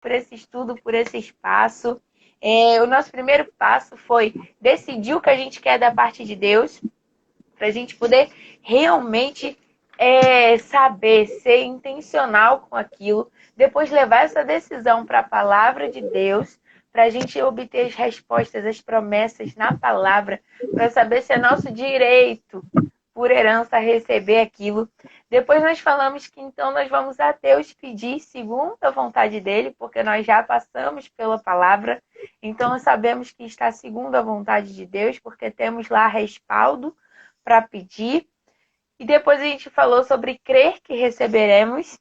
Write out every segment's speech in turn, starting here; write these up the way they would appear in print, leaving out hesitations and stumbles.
por esse estudo, por esse espaço. O nosso primeiro passo foi decidir o que a gente quer da parte de Deus, para a gente poder realmente saber, ser intencional com aquilo, depois levar essa decisão para a palavra de Deus, para a gente obter as respostas, as promessas na palavra, para saber se é nosso direito, por herança, receber aquilo. Depois nós falamos que então nós vamos a Deus pedir segundo a vontade dele, porque nós já passamos pela palavra, então sabemos que está segundo a vontade de Deus, porque temos lá respaldo para pedir. E depois a gente falou sobre crer que receberemos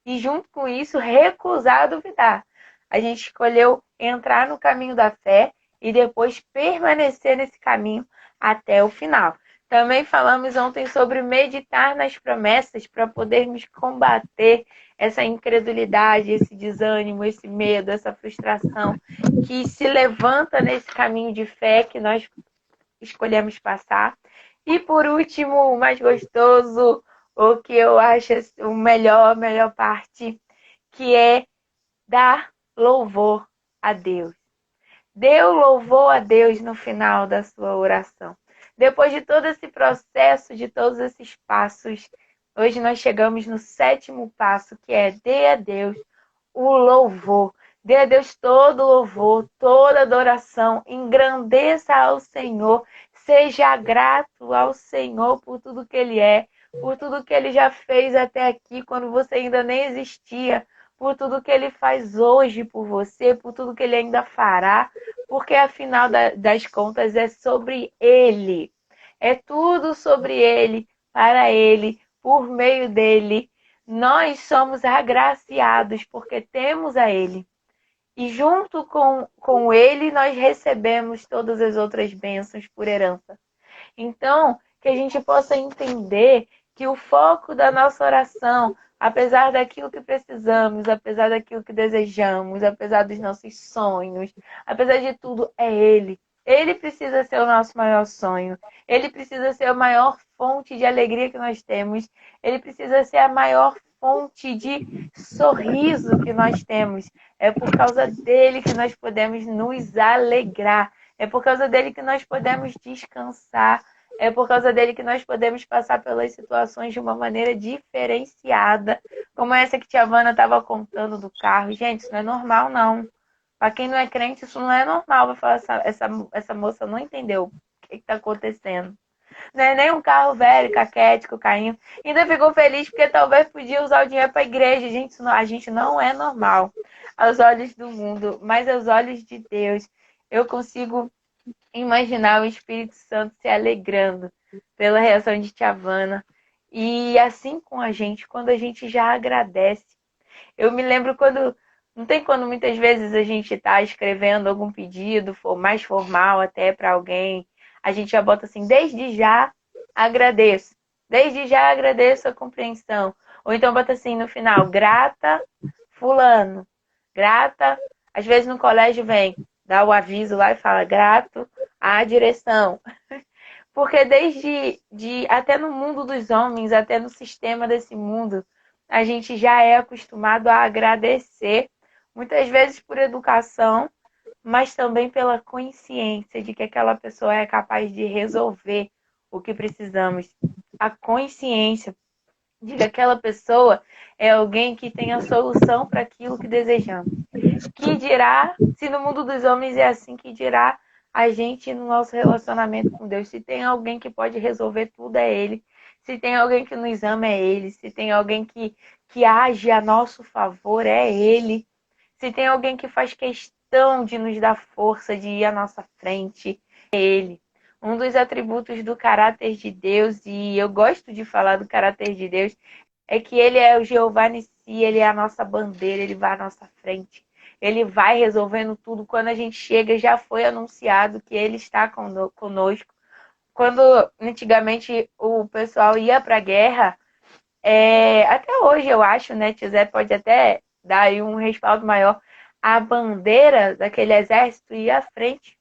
e, junto com isso, recusar a duvidar. A gente escolheu entrar no caminho da fé e depois permanecer nesse caminho até o final. Também falamos ontem sobre meditar nas promessas para podermos combater essa incredulidade, esse desânimo, esse medo, essa frustração que se levanta nesse caminho de fé que nós escolhemos passar. E por último, o mais gostoso, o que eu acho a melhor parte, que é dar louvor a Deus. Deu louvor a Deus no final da sua oração. Depois de todo esse processo, de todos esses passos, hoje nós chegamos no 7º passo, que é dê a Deus o louvor. Dê a Deus todo louvor, toda adoração, engrandeça ao Senhor, seja grato ao Senhor por tudo que Ele é, por tudo que Ele já fez até aqui, quando você ainda nem existia, por tudo que Ele faz hoje por você, por tudo que Ele ainda fará, porque afinal das contas é sobre Ele. É tudo sobre Ele, para Ele, por meio dEle. Nós somos agraciados porque temos a Ele. E junto com Ele, nós recebemos todas as outras bênçãos por herança. Então, que a gente possa entender que o foco da nossa oração, apesar daquilo que precisamos, apesar daquilo que desejamos, apesar dos nossos sonhos, apesar de tudo, é Ele. Ele precisa ser o nosso maior sonho. Ele precisa ser a maior fonte de alegria que nós temos. Ele precisa ser a maior fonte de sorriso que nós temos. É por causa dele que nós podemos nos alegrar. É por causa dele que nós podemos descansar. É por causa dele que nós podemos passar pelas situações de uma maneira diferenciada. Como essa que tia Vana estava contando do carro. Gente, isso não é normal, não. Para quem não é crente, isso não é normal. Vai falar, essa moça não entendeu o que está acontecendo. Não é nem um carro velho, caquético, caindo. Ainda ficou feliz porque talvez podia usar o dinheiro para a igreja. Gente, a gente não é normal aos olhos do mundo, mas aos olhos de Deus. Eu consigo imaginar o Espírito Santo se alegrando pela reação de tia Vana. E assim com a gente, quando a gente já agradece. Eu me lembro quando... Não tem quando muitas vezes a gente está escrevendo algum pedido, mais formal até para alguém, a gente já bota assim, desde já agradeço. Desde já agradeço a compreensão. Ou então bota assim no final, grata fulano. Grata, às vezes no colégio vem, dá o aviso lá e fala, grato à direção. Porque até no mundo dos homens, até no sistema desse mundo, a gente já é acostumado a agradecer, muitas vezes por educação, mas também pela consciência de que aquela pessoa é capaz de resolver o que precisamos. A consciência de que aquela pessoa é alguém que tem a solução para aquilo que desejamos. Que dirá, se no mundo dos homens é assim, que dirá a gente no nosso relacionamento com Deus? Se tem alguém que pode resolver tudo, é Ele. Se tem alguém que nos ama, é Ele. Se tem alguém que age a nosso favor, é Ele. Se tem alguém que faz questão de nos dar força, de ir à nossa frente, é Ele. Um dos atributos do caráter de Deus, e eu gosto de falar do caráter de Deus, é que Ele é o Jeová Nissi, Ele é a nossa bandeira, Ele vai à nossa frente. Ele vai resolvendo tudo. Quando a gente chega, já foi anunciado que Ele está conosco. Quando antigamente o pessoal ia para a guerra, até hoje eu acho, né, Tio Zé pode até dar aí um respaldo maior, a bandeira daquele exército ia à frente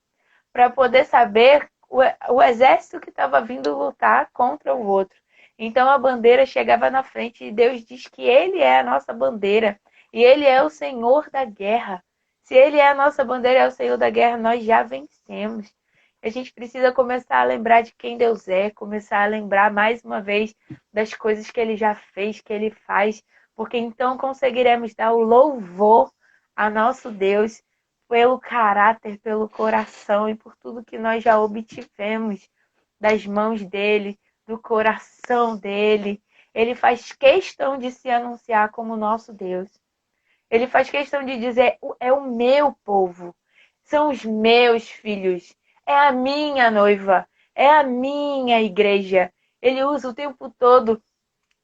para poder saber o exército que estava vindo lutar contra o outro. Então a bandeira chegava na frente e Deus diz que Ele é a nossa bandeira. E Ele é o Senhor da guerra. Se Ele é a nossa bandeira, é o Senhor da guerra, nós já vencemos. A gente precisa começar a lembrar de quem Deus é, começar a lembrar mais uma vez das coisas que Ele já fez, que Ele faz, porque então conseguiremos dar o louvor a nosso Deus pelo caráter, pelo coração e por tudo que nós já obtivemos das mãos dele, do coração dele. Ele faz questão de se anunciar como nosso Deus. Ele faz questão de dizer, é o meu povo, são os meus filhos, é a minha noiva, é a minha igreja. Ele usa o tempo todo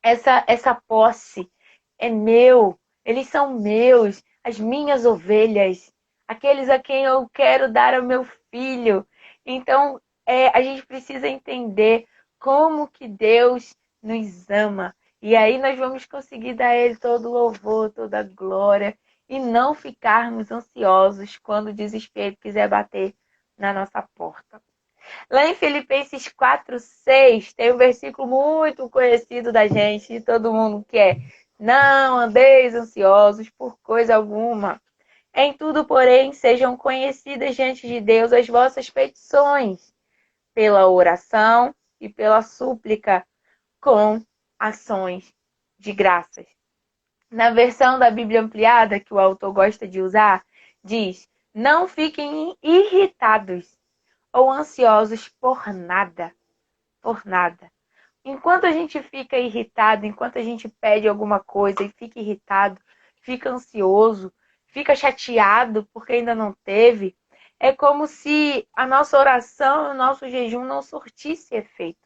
essa posse. É meu, eles são meus, as minhas ovelhas, aqueles a quem eu quero dar ao meu filho. Então, a gente precisa entender como que Deus nos ama. E aí nós vamos conseguir dar a Ele todo o louvor, toda a glória e não ficarmos ansiosos quando o desespero quiser bater na nossa porta. Lá em Filipenses 4:6 tem um versículo muito conhecido da gente, de todo mundo, que é: não andeis ansiosos por coisa alguma. Em tudo, porém, sejam conhecidas diante de Deus as vossas petições, pela oração e pela súplica, com ações de graças. Na versão da Bíblia ampliada, que o autor gosta de usar, diz: não fiquem irritados ou ansiosos por nada, por nada. Enquanto a gente fica irritado, enquanto a gente pede alguma coisa e fica irritado, fica ansioso, fica chateado porque ainda não teve, é como se a nossa oração, o nosso jejum não surtisse efeito.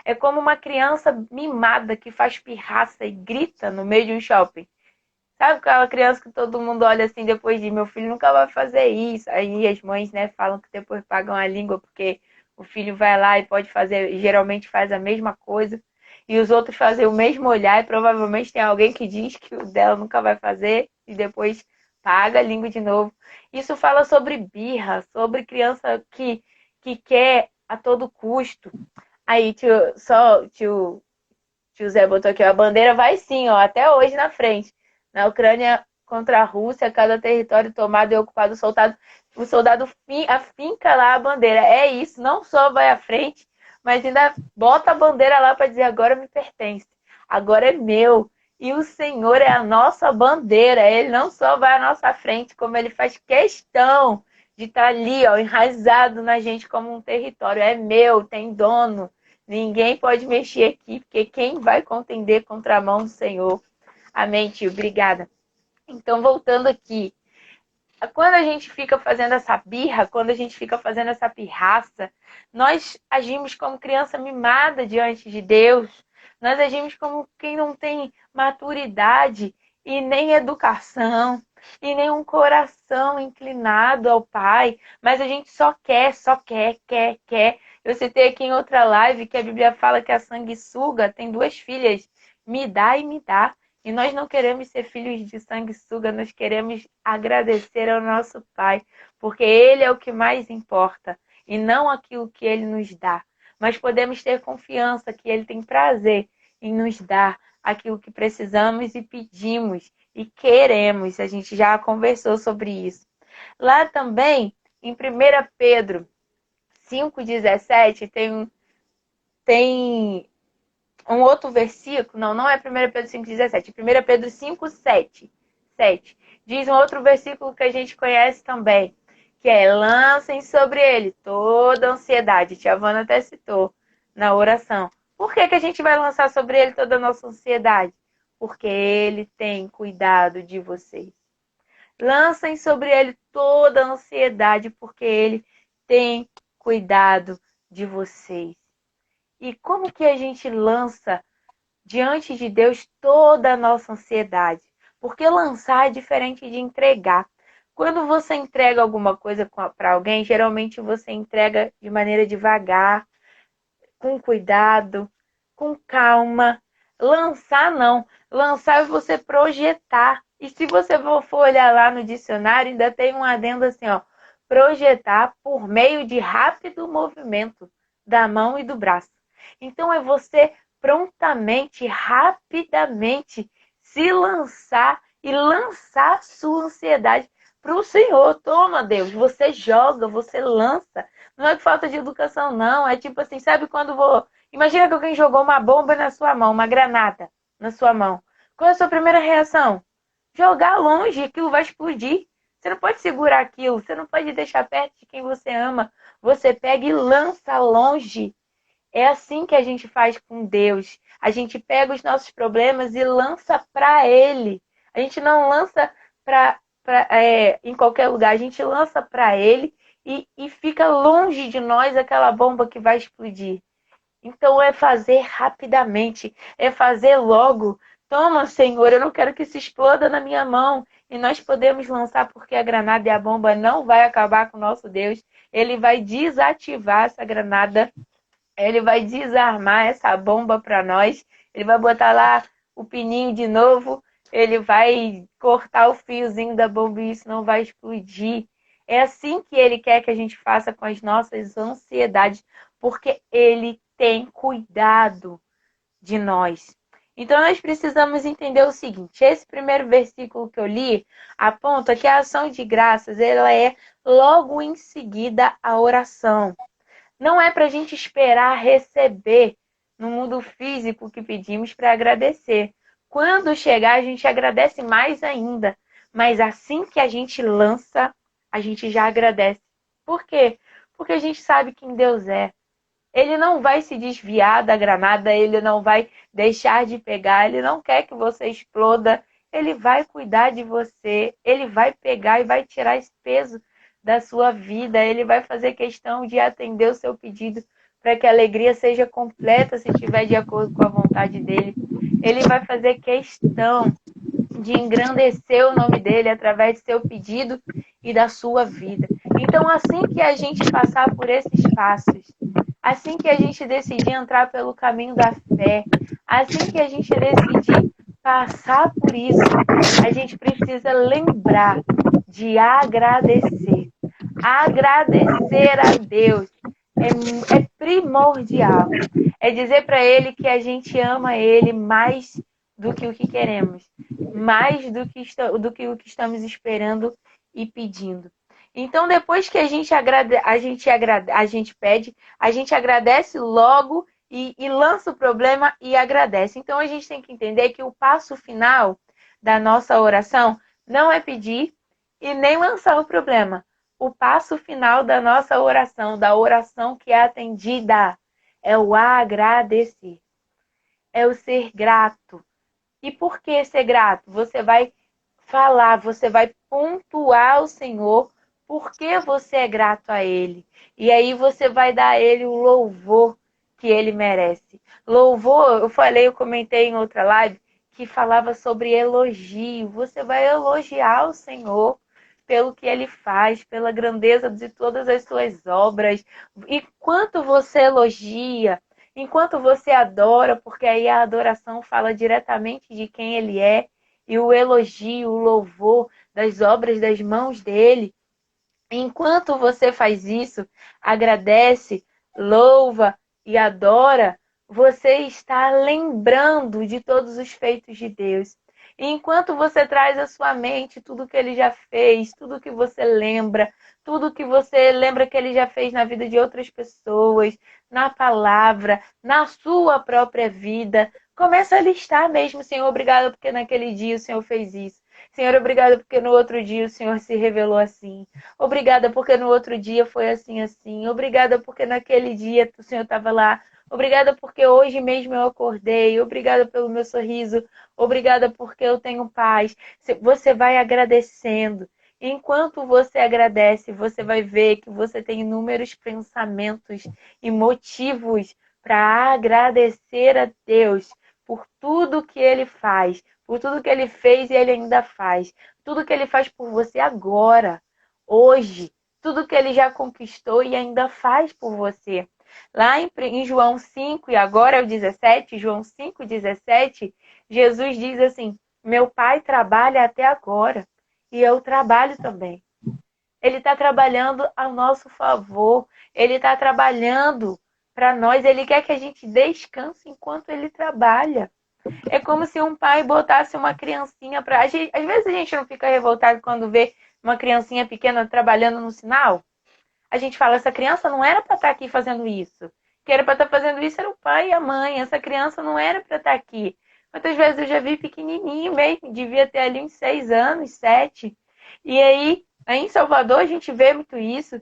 É como uma criança mimada que faz pirraça e grita no meio de um shopping. Sabe aquela criança que todo mundo olha assim depois de meu filho nunca vai fazer isso. Aí as mães, né, falam que depois pagam a língua porque o filho vai lá e pode fazer, geralmente faz a mesma coisa. E os outros fazem o mesmo olhar e provavelmente tem alguém que diz que o dela nunca vai fazer e depois paga a língua de novo. Isso fala sobre birra, sobre criança que quer a todo custo. Aí tio Zé botou aqui, ó, a bandeira vai sim, ó, até hoje na frente. Na Ucrânia contra a Rússia, cada território tomado e ocupado, o soldado afinca lá a bandeira. É isso, não só vai à frente, mas ainda bota a bandeira lá para dizer agora me pertence, agora é meu. E o Senhor é a nossa bandeira. Ele não só vai à nossa frente, como ele faz questão de estar ali, ó, enraizado na gente como um território. É meu, tem dono. Ninguém pode mexer aqui, porque quem vai contender contra a mão do Senhor? Amém, tio. Obrigada. Então, voltando aqui. Quando a gente fica fazendo essa birra, quando a gente fica fazendo essa pirraça, nós agimos como criança mimada diante de Deus. Nós agimos como quem não tem maturidade e nem educação e nem um coração inclinado ao Pai. Mas a gente só quer. Eu citei aqui em outra live que a Bíblia fala que a sanguessuga tem duas filhas, me dá e me dá. E nós não queremos ser filhos de sanguessuga, nós queremos agradecer ao nosso Pai, porque Ele é o que mais importa, e não aquilo que Ele nos dá. Mas podemos ter confiança que Ele tem prazer em nos dar aquilo que precisamos e pedimos e queremos. A gente já conversou sobre isso. Lá também, em 1 Pedro 5,17, tem um outro versículo, não é 1 Pedro 5,17, 1 Pedro 5,7. Diz um outro versículo que a gente conhece também, que é: lancem sobre ele toda a ansiedade. Tia Havana até citou na oração. Por que a gente vai lançar sobre ele toda a nossa ansiedade? Porque ele tem cuidado de vocês. Lancem sobre ele toda a ansiedade, porque ele tem cuidado de vocês. E como que a gente lança diante de Deus toda a nossa ansiedade? Porque lançar é diferente de entregar. Quando você entrega alguma coisa para alguém, geralmente você entrega de maneira devagar, com cuidado, com calma. Lançar não. Lançar é você projetar. E se você for olhar lá no dicionário, ainda tem um adendo assim, ó: projetar por meio de rápido movimento da mão e do braço. Então é você prontamente, rapidamente se lançar e lançar sua ansiedade para o Senhor. Toma, Deus, você joga, você lança. Não é falta de educação, não. É tipo assim, sabe quando vou... Imagina que alguém jogou uma bomba na sua mão, uma granada na sua mão. Qual é a sua primeira reação? Jogar longe, aquilo vai explodir. Você não pode segurar aquilo, você não pode deixar perto de quem você ama. Você pega e lança longe. É assim que a gente faz com Deus. A gente pega os nossos problemas e lança para Ele. A gente não lança em qualquer lugar, a gente lança para Ele e fica longe de nós aquela bomba que vai explodir. Então é fazer rapidamente, é fazer logo. Toma, Senhor, eu não quero que isso exploda na minha mão. E nós podemos lançar porque a granada e a bomba não vai acabar com o nosso Deus. Ele vai desativar essa granada, ele vai desarmar essa bomba para nós. Ele vai botar lá o pininho de novo, ele vai cortar o fiozinho da bomba e isso não vai explodir. É assim que ele quer que a gente faça com as nossas ansiedades, porque ele tem cuidado de nós. Então nós precisamos entender o seguinte: esse primeiro versículo que eu li aponta que a ação de graças ela é logo em seguida a oração. Não é para a gente esperar receber no mundo físico que pedimos para agradecer. Quando chegar, a gente agradece mais ainda. Mas assim que a gente lança, a gente já agradece. Por quê? Porque a gente sabe quem Deus é. Ele não vai se desviar da granada, ele não vai deixar de pegar, ele não quer que você exploda, ele vai cuidar de você, ele vai pegar e vai tirar esse peso da sua vida, ele vai fazer questão de atender o seu pedido para que a alegria seja completa se estiver de acordo com a vontade dele. Ele vai fazer questão de engrandecer o nome dele através do seu pedido e da sua vida. Então, assim que a gente passar por esses passos, assim que a gente decidir entrar pelo caminho da fé, assim que a gente decidir passar por isso, a gente precisa lembrar de agradecer. Agradecer a Deus é primordial. É dizer para Ele que a gente ama Ele mais do que o que queremos, mais do que o que estamos esperando e pedindo. Então, depois que a gente pede, a gente agradece logo e lança o problema e agradece. Então, a gente tem que entender que o passo final da nossa oração não é pedir e nem lançar o problema. O passo final da nossa oração, da oração que é atendida, é o agradecer. É o ser grato. E por que ser grato? Você vai falar, você vai pontuar o Senhor porque você é grato a Ele. E aí você vai dar a Ele o louvor que Ele merece. Louvor, eu comentei em outra live, que falava sobre elogio. Você vai elogiar o Senhor pelo que Ele faz, pela grandeza de todas as suas obras. Enquanto você elogia, enquanto você adora, porque aí a adoração fala diretamente de quem Ele é, e o elogio, o louvor das obras das mãos dele. Enquanto você faz isso, agradece, louva e adora, você está lembrando de todos os feitos de Deus. E enquanto você traz à sua mente tudo que ele já fez, tudo que você lembra, tudo que você lembra que ele já fez na vida de outras pessoas, na palavra, na sua própria vida, começa a listar mesmo, Senhor, obrigado porque naquele dia o Senhor fez isso. Senhor, obrigado porque no outro dia o Senhor se revelou assim. Obrigada porque no outro dia foi assim, assim. Obrigada porque naquele dia o Senhor estava lá. Obrigada porque hoje mesmo eu acordei. Obrigada pelo meu sorriso. Obrigada porque eu tenho paz. Você vai agradecendo. Enquanto você agradece, você vai ver que você tem inúmeros pensamentos e motivos para agradecer a Deus por tudo que Ele faz, por tudo que Ele fez e Ele ainda faz. Tudo que Ele faz por você agora, hoje. Tudo que Ele já conquistou e ainda faz por você. Lá em João 5, e agora é o 17, João 5, 17, Jesus diz assim: meu Pai trabalha até agora e eu trabalho também. Ele está trabalhando ao nosso favor. Ele está trabalhando para nós. Ele quer que a gente descanse enquanto Ele trabalha. É como se um pai botasse uma criancinha para. Às vezes a gente não fica revoltado quando vê uma criancinha pequena trabalhando no sinal. A gente fala, essa criança não era para estar aqui fazendo isso. Quem era para estar fazendo isso era o pai e a mãe. Essa criança não era para estar aqui. Quantas vezes eu já vi pequenininho mesmo, devia ter ali uns 6 anos, 7. E aí em Salvador a gente vê muito isso.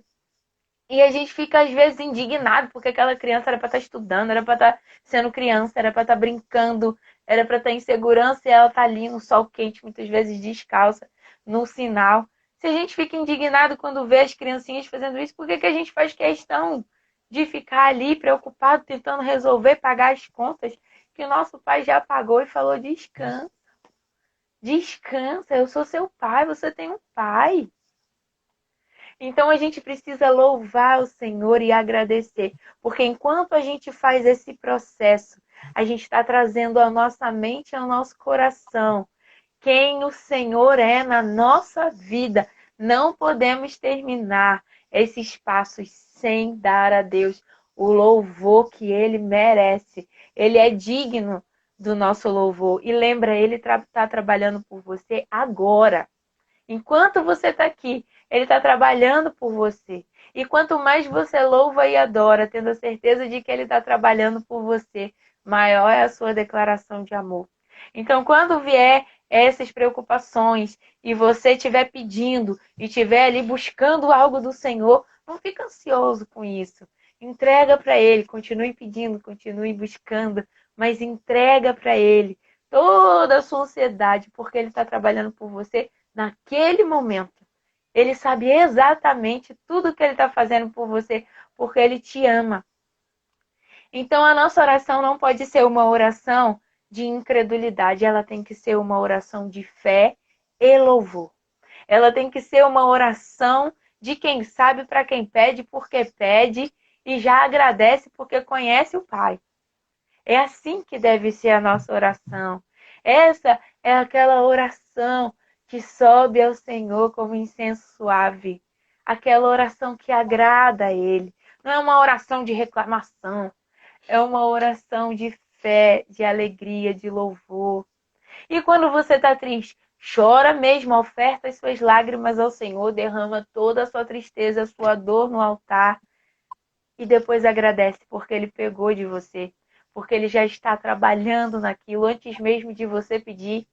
E a gente fica, às vezes, indignado, porque aquela criança era para estar estudando, era para estar sendo criança, era para estar brincando, era para estar em segurança e ela tá ali no sol quente, muitas vezes descalça, no sinal. Se a gente fica indignado quando vê as criancinhas fazendo isso, por que que a gente faz questão de ficar ali preocupado, tentando resolver, pagar as contas que o nosso pai já pagou e falou: descansa, descansa, eu sou seu pai, você tem um pai. Então a gente precisa louvar o Senhor e agradecer, porque enquanto a gente faz esse processo, a gente está trazendo a nossa mente e ao nosso coração quem o Senhor é na nossa vida. Não podemos terminar esses passos sem dar a Deus o louvor que Ele merece. Ele é digno do nosso louvor. E lembra, Ele está trabalhando por você agora. Enquanto você está aqui, Ele está trabalhando por você. E quanto mais você louva e adora, tendo a certeza de que Ele está trabalhando por você, maior é a sua declaração de amor. Então, quando vier essas preocupações e você estiver pedindo e estiver ali buscando algo do Senhor, não fica ansioso com isso. Entrega para Ele, continue pedindo, continue buscando, mas entrega para Ele toda a sua ansiedade, porque Ele está trabalhando por você naquele momento. Ele sabe exatamente tudo que Ele está fazendo por você, porque Ele te ama. Então, a nossa oração não pode ser uma oração de incredulidade, ela tem que ser uma oração de fé e louvor. Ela tem que ser uma oração de quem sabe para quem pede, porque pede e já agradece porque conhece o Pai. É assim que deve ser a nossa oração. Essa é aquela oração que sobe ao Senhor como incenso suave. Aquela oração que agrada a Ele. Não é uma oração de reclamação. É uma oração de fé, de alegria, de louvor. E quando você está triste, chora mesmo, oferta as suas lágrimas ao Senhor, derrama toda a sua tristeza, a sua dor no altar e depois agradece porque Ele pegou de você, porque Ele já está trabalhando naquilo antes mesmo de você pedir.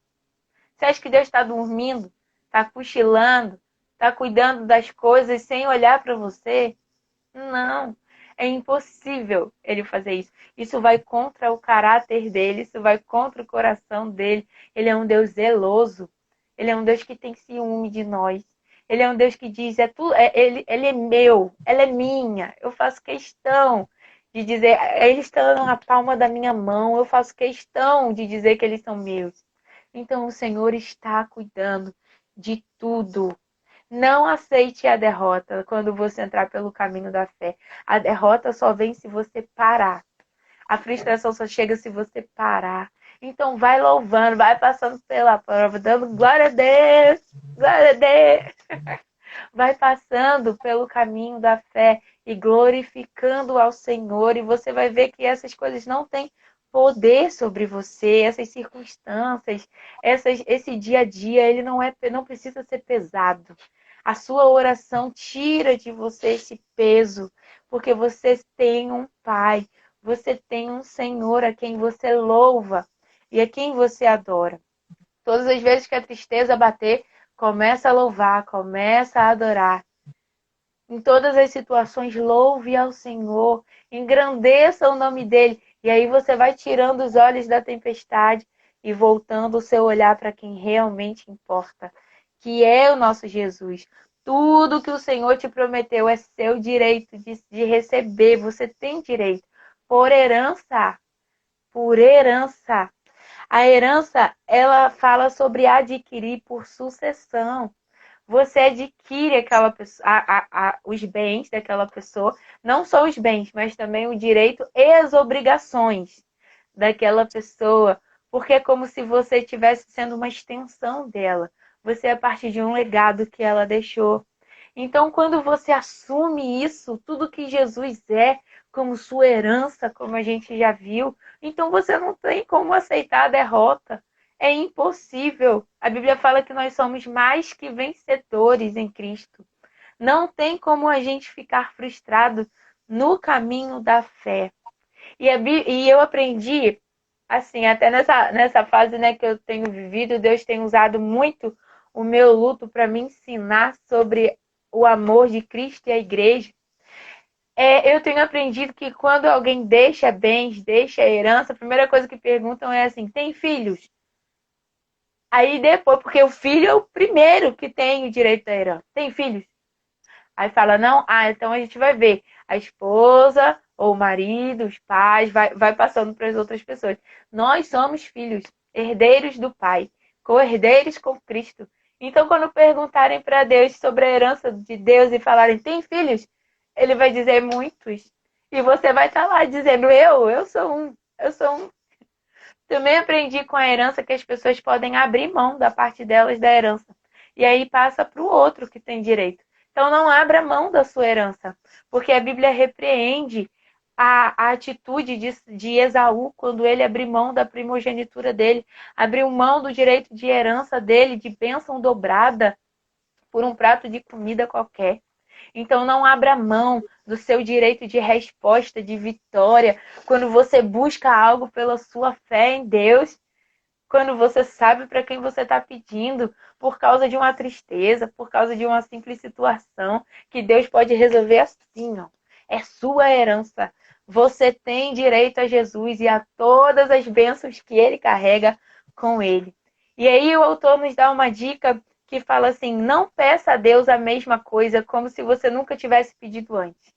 Você acha que Deus está dormindo, está cochilando, está cuidando das coisas sem olhar para você? Não, é impossível Ele fazer isso. Isso vai contra o caráter dele, isso vai contra o coração dele. Ele é um Deus zeloso. Ele é um Deus que tem ciúme de nós. Ele é um Deus que diz, ele é meu, ela é minha. Eu faço questão de dizer, eles estão na palma da minha mão. Eu faço questão de dizer que eles são meus. Então o Senhor está cuidando de tudo. Não aceite a derrota quando você entrar pelo caminho da fé. A derrota só vem se você parar. A frustração só chega se você parar. Então vai louvando, vai passando pela prova, dando glória a Deus, glória a Deus. Vai passando pelo caminho da fé e glorificando ao Senhor. E você vai ver que essas coisas não têm poder sobre você, essas circunstâncias, esse dia a dia, ele não precisa ser pesado. A sua oração tira de você esse peso, porque você tem um Pai, você tem um Senhor a quem você louva e a quem você adora. Todas as vezes que a tristeza bater, começa a louvar, começa a adorar. Em todas as situações, louve ao Senhor, engrandeça o nome dele. E aí você vai tirando os olhos da tempestade e voltando o seu olhar para quem realmente importa, que é o nosso Jesus. Tudo que o Senhor te prometeu é seu direito de receber. Você tem direito. Por herança. Por herança. A herança, ela fala sobre adquirir por sucessão. Você adquire aquela pessoa, os bens daquela pessoa, não só os bens, mas também o direito e as obrigações daquela pessoa, porque é como se você estivesse sendo uma extensão dela. Você é parte de um legado que ela deixou. Então, quando você assume isso, tudo que Jesus é, como sua herança, como a gente já viu, então você não tem como aceitar a derrota. É impossível. A Bíblia fala que nós somos mais que vencedores em Cristo. Não tem como a gente ficar frustrado no caminho da fé. E eu aprendi, assim, até nessa fase, né, que eu tenho vivido, Deus tem usado muito o meu luto para me ensinar sobre o amor de Cristo e a igreja. Eu tenho aprendido que quando alguém deixa bens, deixa herança, a primeira coisa que perguntam é assim: tem filhos? Aí depois, porque o filho é o primeiro que tem o direito à herança. Tem filhos? Aí fala, não, então a gente vai ver. A esposa, ou o marido, os pais, vai passando para as outras pessoas. Nós somos filhos, herdeiros do Pai, co-herdeiros com Cristo. Então, quando perguntarem para Deus sobre a herança de Deus e falarem, tem filhos? Ele vai dizer muitos. E você vai estar lá dizendo, eu sou um, eu sou um. Também aprendi com a herança que as pessoas podem abrir mão da parte delas da herança. E aí passa para o outro que tem direito. Então não abra mão da sua herança. Porque a Bíblia repreende a atitude de Esaú quando ele abriu mão da primogenitura dele. Abriu mão do direito de herança dele, de bênção dobrada, por um prato de comida qualquer. Então não abra mão do seu direito de resposta, de vitória, quando você busca algo pela sua fé em Deus, quando você sabe para quem você está pedindo, por causa de uma tristeza, por causa de uma simples situação, que Deus pode resolver assim, ó. É sua herança. Você tem direito a Jesus e a todas as bênçãos que ele carrega com ele. E aí o autor nos dá uma dica que fala assim: não peça a Deus a mesma coisa como se você nunca tivesse pedido antes.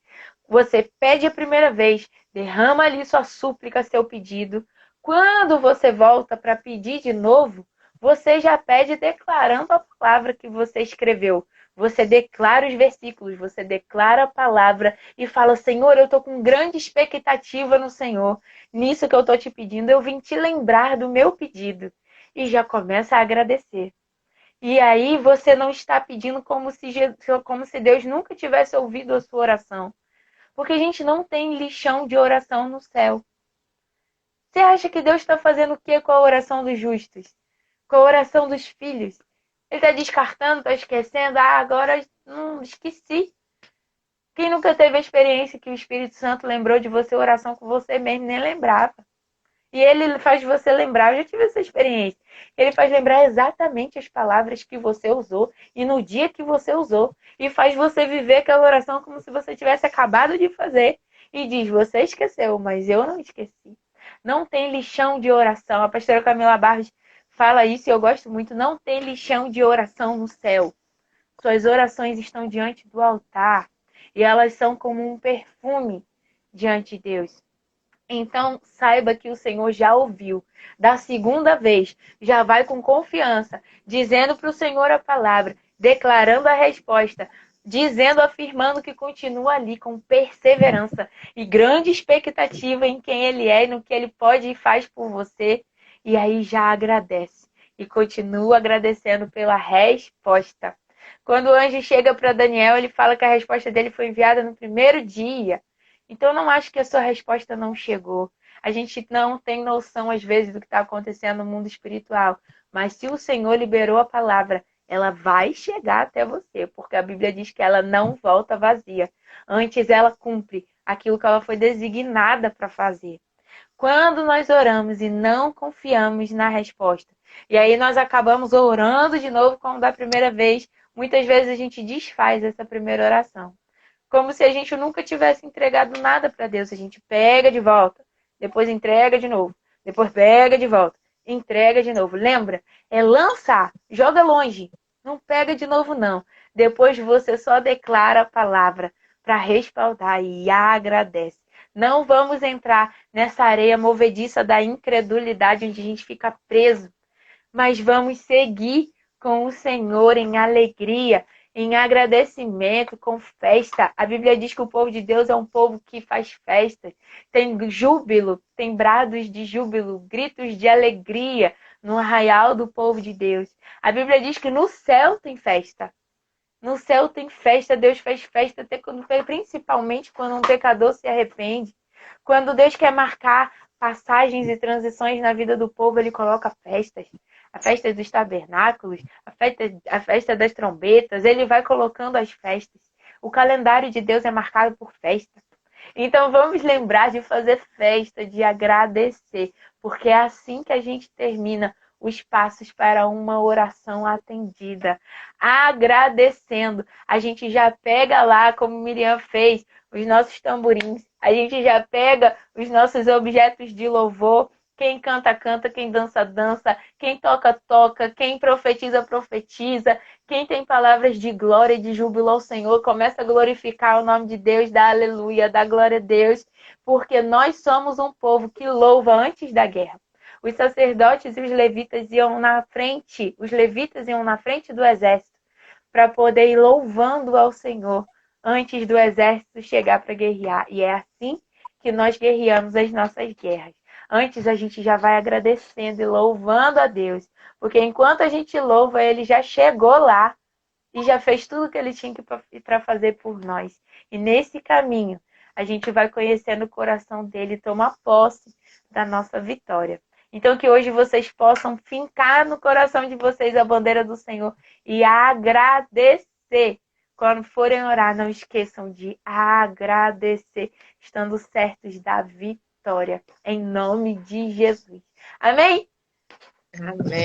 Você pede a primeira vez, derrama ali sua súplica, seu pedido. Quando você volta para pedir de novo, você já pede declarando a palavra que você escreveu. Você declara os versículos, você declara a palavra e fala: Senhor, eu estou com grande expectativa no Senhor. Nisso que eu estou te pedindo, eu vim te lembrar do meu pedido. E já começa a agradecer. E aí você não está pedindo como se Deus nunca tivesse ouvido a sua oração. Porque a gente não tem lixão de oração no céu. Você acha que Deus está fazendo o que com a oração dos justos? Com a oração dos filhos? Ele está descartando, está esquecendo? Agora esqueci. Quem nunca teve a experiência que o Espírito Santo lembrou de você, oração com você mesmo, nem lembrava. E ele faz você lembrar, eu já tive essa experiência. Ele faz lembrar exatamente as palavras que você usou e no dia que você usou. E faz você viver aquela oração como se você tivesse acabado de fazer. E diz, você esqueceu, mas eu não esqueci. Não tem lixão de oração. A pastora Camila Barros fala isso e eu gosto muito. Não tem lixão de oração no céu. Suas orações estão diante do altar. E elas são como um perfume diante de Deus. Então, saiba que o Senhor já ouviu. Da segunda vez, já vai com confiança, dizendo para o Senhor a palavra, declarando a resposta, dizendo, afirmando que continua ali com perseverança e grande expectativa em quem Ele é e no que Ele pode e faz por você. E aí já agradece. E continua agradecendo pela resposta. Quando o anjo chega para Daniel, ele fala que a resposta dele foi enviada no primeiro dia. Então, eu não acho que a sua resposta não chegou. A gente não tem noção, às vezes, do que está acontecendo no mundo espiritual. Mas se o Senhor liberou a palavra, ela vai chegar até você, porque a Bíblia diz que ela não volta vazia. Antes, ela cumpre aquilo que ela foi designada para fazer. Quando nós oramos e não confiamos na resposta, e aí nós acabamos orando de novo como da primeira vez, muitas vezes a gente desfaz essa primeira oração. Como se a gente nunca tivesse entregado nada para Deus. A gente pega de volta, depois entrega de novo, depois pega de volta, entrega de novo. Lembra? É lançar, joga longe. Não pega de novo, não. Depois você só declara a palavra para respaldar e agradece. Não vamos entrar nessa areia movediça da incredulidade onde a gente fica preso, mas vamos seguir com o Senhor em alegria, em agradecimento, com festa. A Bíblia diz que o povo de Deus é um povo que faz festas, tem júbilo, tem brados de júbilo, gritos de alegria no arraial do povo de Deus. A Bíblia diz que no céu tem festa. No céu tem festa, Deus faz festa até quando, principalmente quando um pecador se arrepende. Quando Deus quer marcar passagens e transições na vida do povo, ele coloca festas. A festa dos tabernáculos, a festa das trombetas, ele vai colocando as festas. O calendário de Deus é marcado por festa. Então vamos lembrar de fazer festa, de agradecer, porque é assim que a gente termina os passos para uma oração atendida. Agradecendo. A gente já pega lá, como Miriam fez, os nossos tamborins. A gente já pega os nossos objetos de louvor. Quem canta, canta. Quem dança, dança. Quem toca, toca. Quem profetiza, profetiza. Quem tem palavras de glória e de júbilo ao Senhor, começa a glorificar o nome de Deus, dá aleluia, dá glória a Deus, porque nós somos um povo que louva antes da guerra. Os sacerdotes e os levitas iam na frente, os levitas iam na frente do exército para poder ir louvando ao Senhor antes do exército chegar para guerrear. E é assim que nós guerreamos as nossas guerras. Antes a gente já vai agradecendo e louvando a Deus. Porque enquanto a gente louva, ele já chegou lá e já fez tudo o que ele tinha para fazer por nós. E nesse caminho, a gente vai conhecendo o coração dele e tomar posse da nossa vitória. Então, que hoje vocês possam fincar no coração de vocês a bandeira do Senhor e agradecer. Quando forem orar, não esqueçam de agradecer, estando certos da vitória. Em nome de Jesus. Amém? Amém.